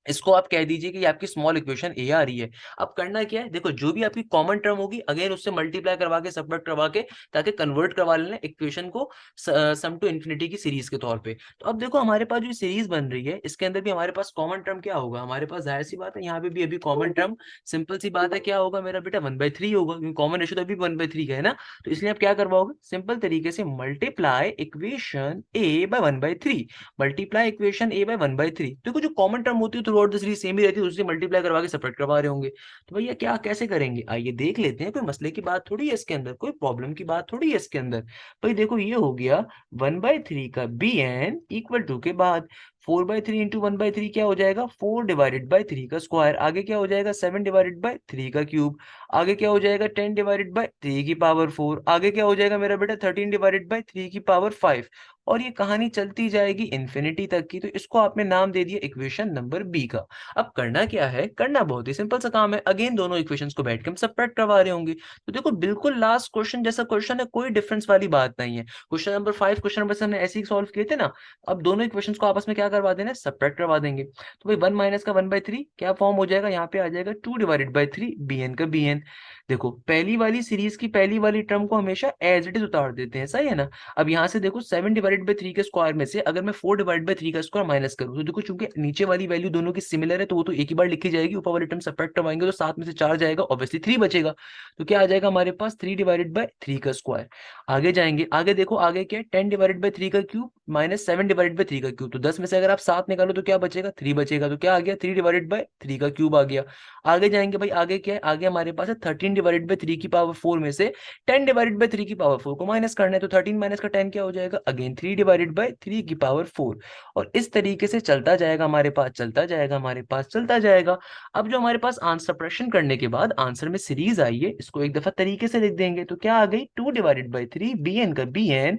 इसको आप कह दीजिए कि ये आपकी स्मॉल इक्वेशन ए आ रही है। अब करना क्या है, देखो जो भी आपकी कॉमन टर्म होगी अगेन उससे मल्टीप्लाई करवा के सबट्रैक्ट करवा के, ताकि कन्वर्ट करवा लेना इक्वेशन को सम टू इन्फिनिटी की सीरीज के तौर पे। तो अब देखो हमारे पास जो सीरीज बन रही है इसके अंदर भी हमारे पास कॉमन टर्म क्या होगा, हमारे पास जाहिर सी बात है यहाँ पे भी अभी कॉमन टर्म, सिंपल सी बात है क्या होगा मेरा बेटा, 1/3 होगा, क्योंकि कॉमन रेशियो तो अभी 1/3 का है ना। तो इसलिए आप क्या करवाओगे, सिंपल तरीके से multiply equation A by 1/3, multiply equation A by 1/3। देखो जो कॉमन टर्म होती है throughout the series same ही रहती है, दूसरी मल्टीप्लाई करवा के सेपरेट करवा रहे होंगे। तो भैया क्या कैसे करेंगे, आइए देख लेते हैं, कोई मसले की बात थोड़ी है इसके अंदर, कोई प्रॉब्लम की बात थोड़ी है इसके अंदर। भाई देखो ये हो गया 1/3 का बी एन इक्वल टू के बाद 4/3 इंटू 1/3 क्या हो जाएगा, 4/3 का स्क्वायर, आगे क्या हो जाएगा 7/3 का क्यूब, आगे क्या हो जाएगा 10/3 की पावर 4, आगे क्या हो जाएगा मेरा बेटा 13/3 की पावर 5। और ये कहानी चलती जाएगी इन्फिनिटी तक की। तो इसको आपने नाम दे दिया इक्वेशन नंबर बी का। अब करना क्या है, करना बहुत ही सिंपल सा काम है, अगेन दोनों इक्वेशंस को बैठ के हम सबट्रैक्ट करवा रहे होंगे। तो देखो बिल्कुल लास्ट क्वेश्चन जैसा क्वेश्चन है, कोई डिफरेंस वाली बात नहीं है। क्वेश्चन नंबर 5 क्वेश्चन नंबर से हमने ऐसे ही सॉल्व किए थे ना। अब दोनों इक्वेशंस को आपस में क्या करवा देना है, सबट्रैक्ट करवा देंगे। तो भाई 1 माइनस का 1/3 क्या फॉर्म हो जाएगा, यहाँ पे आ जाएगा 2/3 बी एन का बी एन। देखो पहली वाली सीरीज की पहली वाली टर्म को हमेशा एज इट इज उतार देते हैं, सही है ना। अब यहाँ से देखो 7/3 के स्क्वायर में से अगर मैं 4/3 का स्क्वायर माइनस करूँ, तो देखो चूंकि नीचे वाली वैल्यू दोनों की सिमिलर है तो वो तो एक ही बार लिखी जाएगी, ऊपर वाली टर्म सब्ट्रैक्ट करवाएंगे तो 7 में से 4 जाएगा, ऑब्वियसली 3 बचेगा। तो क्या आ जाएगा हमारे पास 3/3 का स्क्वायर। आगे जाएंगे, आगे देखो आगे क्या है, 10/3 का क्यूब माइनस 7/3 का क्यूब। तो 10 में से अगर आप 7 निकालो तो क्या बचेगा, 3 बचेगा। तो क्या आ गया, 3/3 का क्यूब आ गया। आगे जाएंगे भाई, आगे क्या है, आगे हमारे पास है 13/3 की पावर 4 में से 10/3 की पावर 4 को माइनस करना है। तो 13 माइनस का 10 क्या हो जाएगा, अगेन 3/3 की पावर 4। और इस तरीके से चलता जाएगा हमारे पास, चलता जाएगा हमारे पास, चलता जाएगा। अब जो हमारे पास आंसर सब्ट्रैक्शन करने के बाद आंसर में सीरीज आई है, इसको एक दफा तरीके से लिख देंगे। तो क्या आ गई, 2/3 बी एन का B N,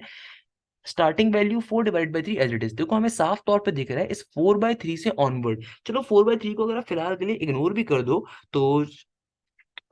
starting value 4/3 as it is. देखो हमें साफ तौर पे दिख रहा है इस 4/3 से ऑनवर्ड, चलो 4/3 को अगर आप फिलहाल के लिए इग्नोर भी कर दो, तो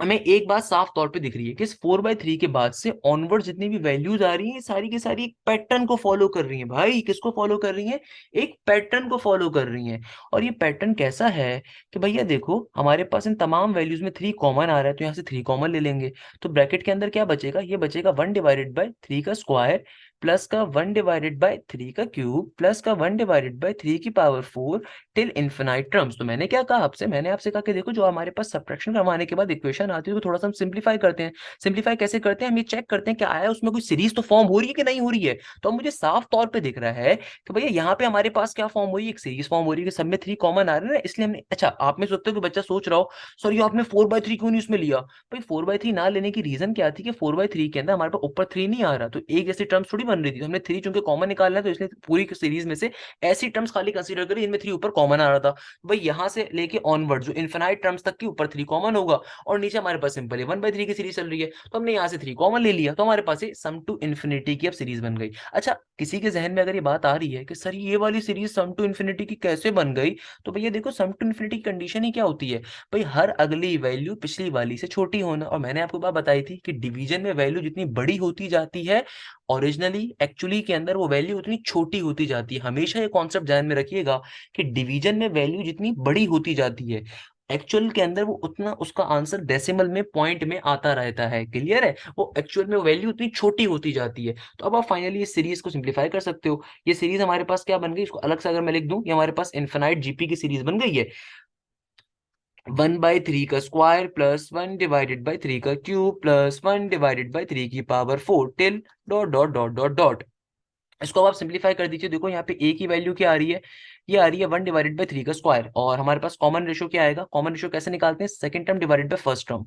हमें एक बात साफ तौर पे दिख रही है कि इस 4/3 के बाद से ऑनवर्ड जितनी भी वैल्यूज आ रही हैं, ये सारी की सारी एक पैटर्न को फॉलो कर रही हैं। भाई किसको फॉलो कर रही हैं, एक पैटर्न को फॉलो कर रही हैं। और ये पैटर्न कैसा है कि भैया देखो हमारे पास इन तमाम वैल्यूज में 3 कॉमन आ रहा है, तो यहाँ से 3 कॉमन ले लेंगे। तो ब्रैकेट के अंदर क्या बचेगा, ये बचेगा 1/3 का स्क्वायर प्लस का 1/3 का क्यूब प्लस का 1/3 की पावर 4 टिल इन्फिनाइट टर्म्स। तो मैंने क्या कहा आपसे, मैंने आपसे कहा कि देखो जो हमारे पास सब्ट्रैक्शन करवाने के बाद इक्वेशन आती है तो थोड़ा सा हम सिंप्लीफाई करते हैं। सिंप्लीफाई कैसे करते हैं, हम ये चेक करते हैं कि आया उसमें कोई सीरीज तो फॉर्म हो रही है कि नहीं हो रही है। तो अब मुझे साफ तौर पे दिख रहा है कि भैया यहाँ पे हमारे पास क्या फॉर्म हो रही है, एक सीरीज फॉर्म हो रही है कि सब में 3 कॉमन आ रहे हैं ना, इसलिए हमने, अच्छा आप में सोचते हो कि बच्चा सोच रहा हो सर ये आपने 4/3 क्यों नहीं उसमें लिया। भाई 4/3 ना लेने की रीजन क्या थी कि 4/3 के अंदर हमारे पास ऊपर 3 नहीं आ रहा, तो एक जैसी टर्म्स थोड़ी बन रही थी। तो हमने 3 चूंकि कॉमन निकालना है तो इसलिए पूरी सीरीज में से ऐसी टर्म्स खाली कंसीडर करी इनमें 3 ऊपर कॉमन आ रहा था। भाई यहाँ से लेके ऑनवर्ड जो इन्फिनाइट टर्म्स तक की ऊपर 3 कॉमन होगा, और नीचे हमारे पास सिंपल है 1/3 की सीरीज चल रही है, तो हमने यहाँ से 3 कॉमन ले लिया, तो हमारे पास सम टू इन्फिनिटी की अब सीरीज बन गई। अच्छा किसी के जहन में अगर ये बात आ रही है कि सर ये वाली सीरीज सम टू इन्फिनिटी की कैसे बन गई, तो भैया देखो सम टू इन्फिनिटी की कंडीशन ही क्या होती है, भाई हर अगली वैल्यू पिछली वाली से छोटी होना। और मैंने आपको बात बताई थी कि डिवीजन में वैल्यू जितनी बड़ी होती जाती है, ओरिजिनली एक्चुअली के अंदर वो वैल्यू उतनी छोटी होती जाती है। हमेशा ये कॉन्सेप्ट ध्यान में रखिएगा कि डिवीजन में वैल्यू जितनी बड़ी होती जाती है, एक्चुअल के अंदर वो उतना उसका आंसर डेसिमल में पॉइंट में आता रहता है। क्लियर है, वो एक्चुअल में वैल्यू उतनी छोटी होती जाती है। तो अब आप फाइनली इस सीरीज को सिंप्लीफाई कर सकते हो। ये सीरीज हमारे पास क्या बन गई, इसको अलग से अगर मैं लिख दूं, ये हमारे पास इन्फिनाइट जीपी की सीरीज बन गई है। 1/3 का स्क्वायर प्लस 1/3 का क्यूब प्लस 1/3 की power 4 till dot dot dot dot dot. इसको अब आप सिंप्लीफाई कर दीजिए। देखो यहाँ पे ए की वैल्यू क्या आ रही है, ये आ रही है 1/3 का स्क्वायर, और हमारे पास कॉमन रेशियो क्या आएगा, कॉमन रेशियो कैसे निकालते हैं, second term divided by first term.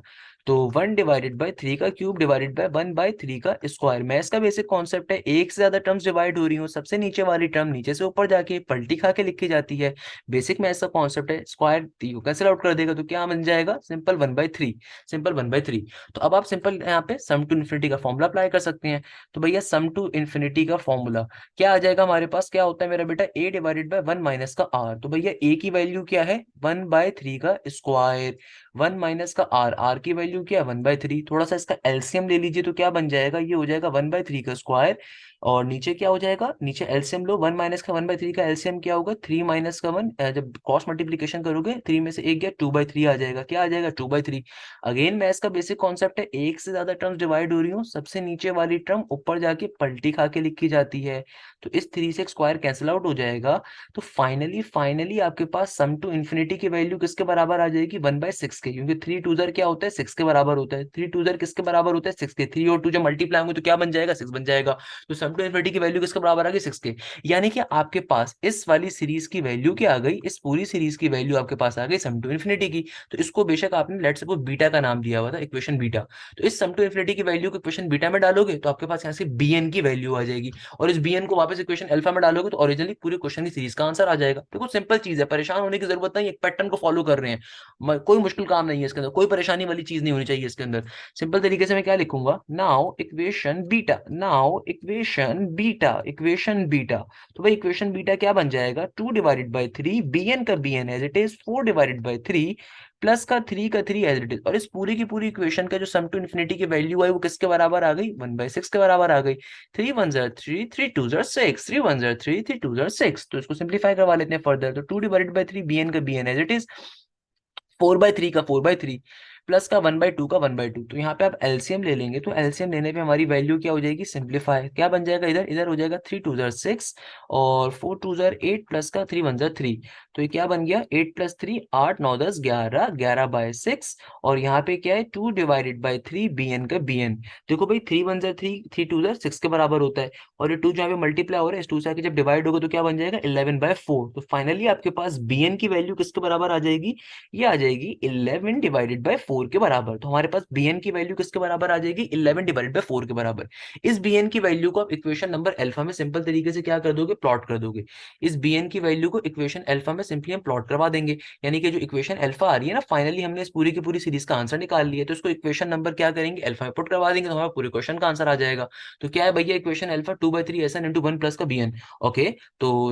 तो 1/3 का क्यूब डिवाइडेड बाय 1/3 का स्क्वायर। मैथ्स का बेसिक कॉन्सेप्ट है, एक से ज्यादा टर्म्स डिवाइड हो रही हो, सबसे नीचे वाली टर्म नीचे से ऊपर जाके पलटी खा के लिखी जाती है। बेसिक मैथ्स का कॉन्सेप्ट है, स्क्वायर को कैंसिल आउट कर देगा तो क्या बन जाएगा, सिंपल 1/3, सिंपल 1/3। तो अब आप सिंपल यहाँ पे सम टू इन्फिनिटी का फॉर्मूला अप्लाई कर सकते हैं। तो भैया सम टू इन्फिनिटी का फॉर्मूला क्या आ जाएगा हमारे पास, क्या होता है मेरा बेटा, a डिवाइडेड बाय 1 माइनस का r। तो भैया a की वैल्यू क्या है, 1/3 का स्क्वायर, 1 माइनस का r की वैल्यू क्या है 1/3। थोड़ा सा इसका एलसीएम ले लीजिए तो क्या बन जाएगा, ये हो जाएगा 1/3 का स्क्वायर और नीचे क्या हो जाएगा, नीचे एलसीएम लो, 1 - का 1/3 का एलसीएम क्या होगा, 3 - 1, जब क्रॉस मल्टीप्लीकेशन करोगे 3 में से 1 गया, 2/3 आ जाएगा, क्या आ जाएगा 2/3। अगेन मैथ्स का बेसिक कॉन्सेप्ट है, एक से ज्यादा टर्म्स डिवाइड हो रही हो, सबसे नीचे वाली टर्म ऊपर जाके पलटी खा के लिखी जाती है, तो इस 3 से स्क्वायर कैंसिल आउट हो जाएगा। तो फाइनली आपके पास सम टू इन्फिनिटी की वैल्यू किसके बराबर आ जाएगी, 1/6 के, क्योंकि 3 2 क्या होता है 6 के बराबर होता है, 3 2 किसके बराबर होता है 6 के, 3 और 2 जब मल्टीप्लाई होंगे तो क्या बन जाएगा 6 बन जाएगा। तो सम टू इन्फिनिटी की वैल्यू किसके बराबर आ गई 6 के, यानी कि आपके पास इस वाली सीरीज की वैल्यू क्या आ गई, इस पूरी सीरीज की वैल्यू आपके पास आ गई सम टू इन्फिनिटी की। तो इसको बेशक आपने लेट्स सपोज बीटा का नाम दिया हुआ था, इक्वेशन बीटा। तो इस सम टू इन्फिनिटी की वैल्यू को इक्वेशन बीटा में डालोगे तो आपके पास यहाँ से bn की वैल्यू आ जाएगी, और इस bn को वापस इक्वेशन अल्फा में डालोगे तो ओरिजिनली पूरे क्वेश्चन की सीरीज का आंसर आ जाएगा। देखो सिंपल चीज है, परेशान होने की जरूरत नहीं, एक पैटर्न को फॉलो कर रहे हैं, कोई मुश्किल काम नहीं है इसके अंदर, कोई परेशानी वाली चीज नहीं होनी चाहिए इसके अंदर। सिंपल तरीके से मैं क्या लिखूंगा, now equation beta, now equation beta. तो भाई इक्वेशन बीटा क्या बन जाएगा, 2/3, bn का bn as it is, 4/3 plus का 3 का 3 एज इट इज, और इस पूरी की पूरी इक्वेशन का जो सम टू इन्फिनिटी की वैल्यू आई वो किसके बराबर आ गई, 1/6 के बराबर आ गई। 3 1 3, 3 2 6, 3 1 3, 3 2 6। तो इसको सिंप्लीफाई करवा लेते हैं फर्दर, तो 2/3 bn का bn एज इट इज, 4/3 का 4/3 प्लस का 1/2 का 1/2। तो यहाँ पे आप एलसीएम ले लेंगे, तो एलसीएम लेने पे हमारी वैल्यू क्या हो जाएगी, सिंप्लीफाई क्या बन जाएगा, इधर इधर हो जाएगा 3 2 6 और 4 2 8 प्लस का 3 1 3। तो ये क्या बन गया, 8 + 3 8 9 10 11, 11/6। और यहाँ पे क्या है, 2/3 bn का bn। देखो भाई 3 1 3, 3 2 6 के बराबर होता है, और ये 2 जहाँ पे मल्टीप्लाई हो रहा है, इस 2 से आके जब डिवाइड होगा तो क्या बन जाएगा 11/4। तो फाइनली आपके पास bn की वैल्यू किसके बराबर आ जाएगी, ये आ जाएगी 11/4 के बराबर। तो हमारे पास bn की वैल्यू किसके बराबर आ जाएगी, 11/4 के बराबर। इस bn की वैल्यू को आप इक्वेशन नंबर अल्फा में सिंपल तरीके से क्या कर दोगे, प्लॉट कर दोगे। इस bn की वैल्यू को इक्वेशन अल्फा में सिंपली हम प्लॉट करवा देंगे, यानी कि जो इक्वेशन अल्फा आ रही है ना, फाइनली हमने इस पूरी की पूरी सीरीज का आंसर निकाल लिया, तो इसको इक्वेशन नंबर क्या करेंगे, अल्फा में पुट करवा देंगे, तो हमारा पूरे क्वेश्चन का आंसर आ जाएगा। तो क्या है भैया, equation alpha 2/3 SN into 1 plus का bn। ओके, तो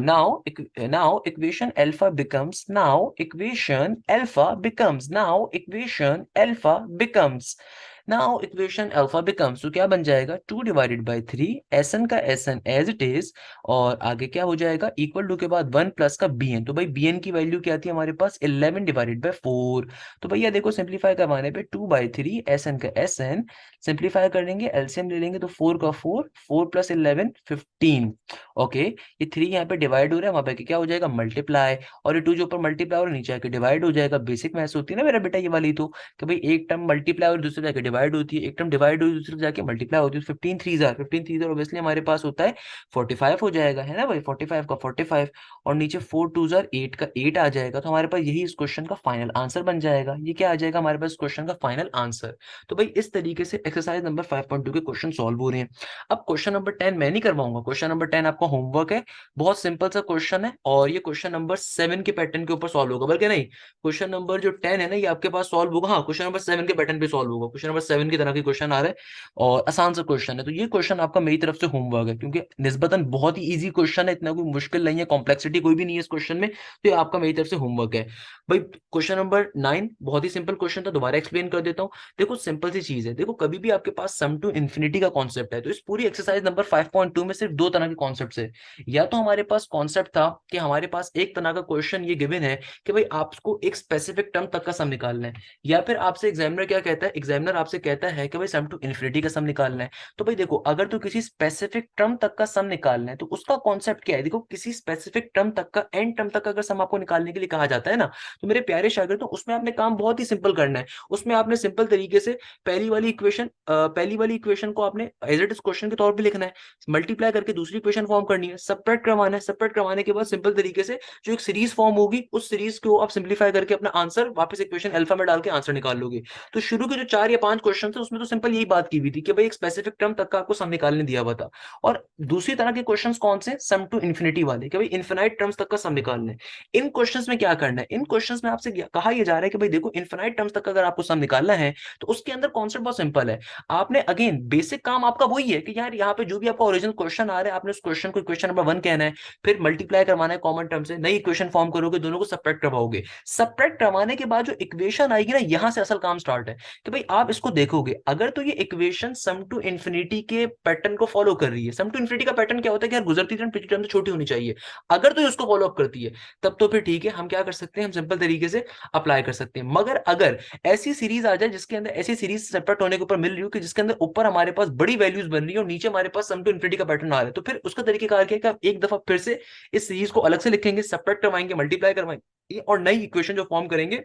इक्वेशन अल्फा बिकम्स, तो क्या बन जाएगा, 2/3 SN का SN एज इट इज, और आगे क्या हो जाएगा, इक्वल टू के बाद 1 प्लस का bn। तो भाई bn की वैल्यू क्या थी हमारे पास, 11/4। तो भैया देखो सिंप्लीफाई करवाने पे 2/3 SN का SN, सिंप्लीफाई कर लेंगे, एलसीएम ले लेंगे, तो 4 का 4, 4 + 11 15। ओके, ये 3 यहाँ पे डिवाइड हो रहा है, वहां पे क्या हो जाएगा मल्टीप्लाई, और ये 2 जो ऊपर मल्टीप्लाई और नीचे आके डिवाइड हो जाएगा। बेसिक मैथ्स होती है ना मेरा बेटा ये वाली, तो कि भाई एक टर्म मल्टीप्लाई और दूसरे जाके डिवाइड होती है, एक टर्म डिवाइड हुई दूसरे जाके मल्टीप्लाई होती है। 15 3 ऑब्वियसली हमारे पास होता है 45 हो जाएगा, है ना भाई, 45 का 45, और नीचे 4 2 8 का 8 आ जाएगा। तो हमारे पास यही इस क्वेश्चन का फाइनल आंसर बन जाएगा। ये क्या आ जाएगा हमारे पास क्वेश्चन का फाइनल आंसर। तो भाई इस तरीके से एक्सरसाइज नंबर 5.2 के क्वेश्चन सॉल्व हो रहे हैं। अब क्वेश्चन नंबर 10 मैं नहीं करवाऊंगा, क्वेश्चन नंबर 10 आपका होमवर्क है, बहुत सिंपल सा क्वेश्चन है, और ये क्वेश्चन नंबर 7 के पैटर्न के ऊपर सॉल्व होगा, बल्कि नहीं, क्वेश्चन नंबर जो 10 है ना ये आपके पास सॉल्व होगा, हाँ क्वेश्चन नंबर 7 के पैटर्न पे सॉल्व होगा, क्वेश्चन नंबर 7 की तरह के क्वेश्चन आ रहे हैं, और आसान सा क्वेश्चन है। तो ये क्वेश्चन आपका मेरी तरफ से होमवर्क है, क्योंकि निस्बतन बहुत ही इजी क्वेश्चन है, इतना कोई मुश्किल नहीं है, कॉम्प्लेक्सिटी कोई भी नहीं है इस क्वेश्चन में, तो ये आपका मेरी तरफ से होमवर्क है। भाई क्वेश्चन नंबर 9 बहुत ही सिंपल क्वेश्चन था, दोबारा एक्सप्लेन कर देता हूँ। देखो सिंपल सी चीज है, देखो कभी भी आपके पास सम टू इन्फिनिटी का कॉन्सेप्ट है, तो इस पूरी एक्सरसाइज नंबर 5.2 में सिर्फ दो तरह के कॉन्सेप्ट है। या तो हमारे पास कॉन्सेप्ट था कि हमारे पास एक तरह का क्वेश्चन ये गिवन है कि भाई आपको एक स्पेसिफिक टर्म तक का सम निकालना है, या फिर आपसे एग्जामिनर क्या कहता है, एग्जामिनर आपसे कहता है कि भाई सम टू इन्फिनिटी का सम निकालना है। तो भाई देखो अगर तो किसी स्पेसिफिक टर्म तक का सम निकालना है तो उसका कॉन्सेप्ट क्या है, देखो किसी स्पेसिफिक टर्म तक का, एन टर्म तक अगर सम आपको निकालने के लिए कहा जाता है ना, तो मेरे प्यारे शागिर्दों उसमें आपने काम बहुत ही सिंपल करना है। उसमें आपने सिंपल तरीके से पहली वाली इक्वेशन को आपने एज इट इज क्वेश्चन के तौर पे लिखना है, मल्टीप्लाई करके दूसरी इक्वेशन फॉर्म करनी है, सबट्रैक्ट करवाना है, सबट्रैक्ट करवाने के बाद सिंपल तरीके से जो एक सीरीज फॉर्म होगी उस सीरीज को आप सिंप्लीफाई करके अपना आंसर वापस इक्वेशन अल्फा में डाल के आंसर निकाल लोगे। तो शुरू के जो 4 या 5 क्वेश्चन थे उसमें तो सिंपल यही बात की हुई थी कि भाई एक स्पेसिफिक टर्म तक का आपको सम निकालने दिया हुआ था। और दूसरी तरह के क्वेश्चंस कौन से, सम टू इन्फिनिटी वाले, कि भाई इन्फिनाइट टर्म्स तक का सम निकालना है। इन क्वेश्चंस में क्या करना है, इन क्वेश्चंस में आपसे कहा यह जा रहा है कि भाई देखो इन्फिनाइट टर्म्स तक अगर आपको सम निकालना है तो उसके अंदर कॉन्सेप्ट बहुत सिंपल है। आपने अगेन बेसिक काम आपका वही है कि यार यहाँ पे जो भी आपका ओरिजिनल क्वेश्चन आ रहा है आपने उस क्वेश्चन को इक्वेशन नंबर 1 कहना है, फिर मल्टीप्लाई करवाना है कॉमन टर्म से, नई इक्वेशन फॉर्म करोगे, दोनों को सब्ट्रैक्ट करवाओगे। सब्ट्रैक्ट करवाने के बाद जो इक्वेशन आएगी ना, यहां से असल काम स्टार्ट है कि भाई आप इसको देखोगे, अगर तो ये इक्वेशन सम टू इन्फिनिटी के पैटर्न को फॉलो कर रही है। सम टू इन्फिनिटी का पैटर्न क्या होता है कि यार गुजरती टर्म पिछली टर्म से छोटी होनी चाहिए, अगर तो ये उसको फॉलो अप करती है तब तो फिर ठीक है, हम क्या कर सकते हैं, हम सिंपल तरीके से अप्लाई कर सकते हैं। मगर अगर ऐसी सीरीज आ जाए जिसके अंदर ऐसी सीरीज सेपरेट होने के ऊपर मिल रही हो कि जिसके अंदर ऊपर हमारे पास बड़ी वैल्यूज बन रही है और नीचे हमारे पास सम टू इन्फिनिटी का पैटर्न आ रहा है, तो फिर उसका तरीकेकार क्या है कि आप एक दफा फिर से इस सीरीज को अलग से लिखेंगे, सेपरेट करवाएंगे, मल्टीप्लाई करवाएंगे और नई इक्वेशन जो फॉर्म करेंगे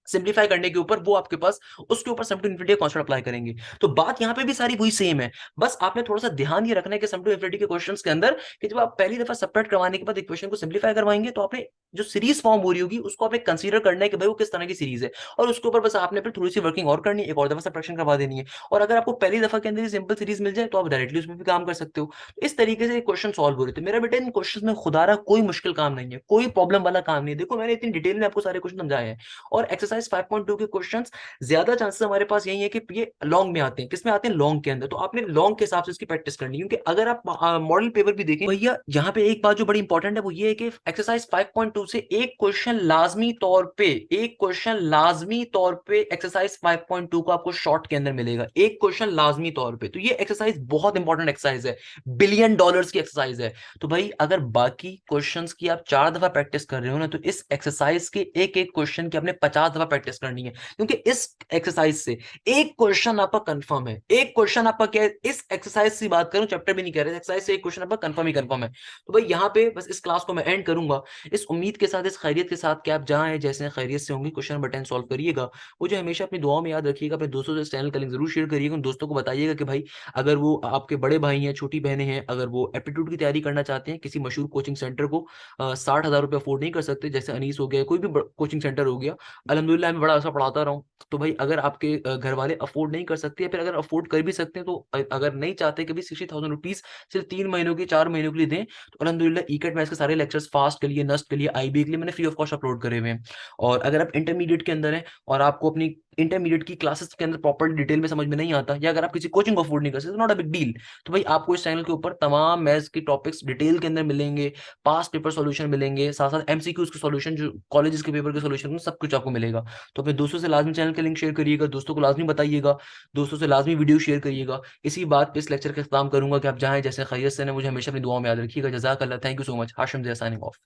सिंप्लीफाई करने के ऊपर, वो आपके पास उसके ऊपर सम टू इन्फिनिटी का कांस्टेंट अप्लाई करेंगे। तो बात यहां पे भी सारी वही सेम है, बस आपने थोड़ा सा ध्यान ये रखना है कि सम टू इन्फिनिटी के क्वेश्चंस के अंदर कि जब आप पहली दफा सेपरेट करवाने के बाद इक्वेशन को सिंप्लीफाई करवाएंगे तो आपने जो सीरीज फॉर्म हो रही होगी उसको आपने कंसीडर करना है कि भाई वो किस तरह की सीरीज है, और उसके ऊपर बस आपने फिर थोड़ी सी वर्किंग और करनी है, एक और दफा सब्ट्रैक्शन करवा देनी है। और अगर आपको पहली दफा के अंदर ही सिंपल सीरीज मिल जाए तो आप डायरेक्टली उसमें भी काम कर सकते हो। तो इस तरीके से क्वेश्चन सॉल्व हो रहे थे मेरा बेटा। इन क्वेश्चन में खुदा रहा कोई मुश्किल काम नहीं है, कोई प्रॉब्लम वाला काम नहीं है। देखो मैंने इतनी डिटेल में आपको सारे क्वेश्चन समझाए हैं। और एक्सरसाइज 5.2 के क्वेश्चंस ज्यादा चांसेस हमारे पास यही है कि ये लॉन्ग में आते हैं। किसमें आते हैं? लॉन्ग के अंदर। तो आपने लॉन्ग के हिसाब से इसकी प्रैक्टिस करनी है, क्योंकि अगर आप मॉडल पेपर भी देखें भैया, यहाँ पे एक बात जो बड़ी इंपॉर्टेंट है वो ये है कि एक्सरसाइज 5.2 से एक क्वेश्चन लाजमी तौर पे, एक क्वेश्चन लाजमी तौर पे एक्सरसाइज 5.2 को आपको शॉर्ट के अंदर मिलेगा, एक क्वेश्चन लाजमी तौर पे। तो ये एक्सरसाइज बहुत इंपॉर्टेंट एक्सरसाइज है, $1 बिलियन की एक्सरसाइज है। तो भाई अगर बाकी क्वेश्चंस की आप 4 दफा प्रैक्टिस कर रहे हो ना, तो इस एक्सरसाइज के एक एक क्वेश्चन की आपने 50 दफा प्रैक्टिस करनी है, क्योंकि इस एक्सरसाइज से एक क्वेश्चन आपका कंफर्म है। एक क्वेश्चन आपका क्या है, इस एक्सरसाइज से बात करूं, चैप्टर भी नहीं कह रहे, एक्सरसाइज से एक क्वेश्चन आपका कंफर्म ही कंफर्म है। तो भाई यहाँ पे बस इस क्लास को मैं एंड करूंगा, इस उम्मीद के साथ, इस खैरियत के साथ कि आप जहां हैं जैसे खैरियत से होंगे, क्वेश्चन नंबर 10 सॉल्व करिएगा। मुझे हमेशा अपनी दुआओं में याद रखिएगा, अपने दोस्तों से इस चैनल का लिंक जरूर शेयर करिएगा, उन दोस्तों को बताइएगा कि भाई अगर वो आपके बड़े भाई हैं, छोटी बहनें हैं, अगर वो एप्टीट्यूड की तैयारी करना चाहते हैं, किसी मशहूर कोचिंग सेंटर को 60,000 रुपये अफोर्ड नहीं कर सकते, जैसे अनीस हो गया, कोई भी कोचिंग सेंटर हो गया, अल्हम्दुलिल्लाह मैं बड़ा ऐसा पढ़ाता रहा हूँ। तो भाई अगर आपके घर वाले अफोर्ड नहीं कर सकते, या फिर अगर अफोर्ड कर भी सकते हैं तो अगर नहीं चाहते कि भाई 60,000 रुपीज सिर्फ 3 महीनों की, 4 महीनों के लिए दें, तो अल्हम्दुलिल्लाह ईकेट मैथ्स के सारे लेक्चर्स फास्ट के लिए, नस्ट के लिए, आईबी के लिए मैंने फ्री ऑफ कॉस्ट अपलोड करे हुए हैं। और अगर आप इंटरमीडिएट के अंदर हैं और आपको अपनी इंटरमीडिएट की क्लासेस के अंदर प्रॉपर डिटेल में समझ में नहीं आता, या अगर आप किसी कोचिंग को अफोर्ड नहीं कर सकते, नॉट अ बिग डील। तो भाई आपको इस चैनल के ऊपर तमाम मैथ्स के टॉपिक्स डिटेल के अंदर मिलेंगे, पास पेपर सॉल्यूशन मिलेंगे, साथ साथ एमसीक्यूज के सॉल्यूशन, जो कॉलेजेस के पेपर के सॉल्यूशन, सब कुछ आपको मिलेगा। तो अपने दोस्तों से लाजमी चैनल का लिंक शेयर करिएगा, दोस्तों को लाजमी बताइएगा, दोस्तों से लाजमी वीडियो शेयर करिएगा। इसी बात पे इस लेक्चर का इख्तिताम करूंगा कि आप जहां जैसे खैरियत से ने मुझे हमेशा अपनी दुआ में याद रखिएगा। जज़ाकल्लाह, thank you so much. Hashim Zaid signing of.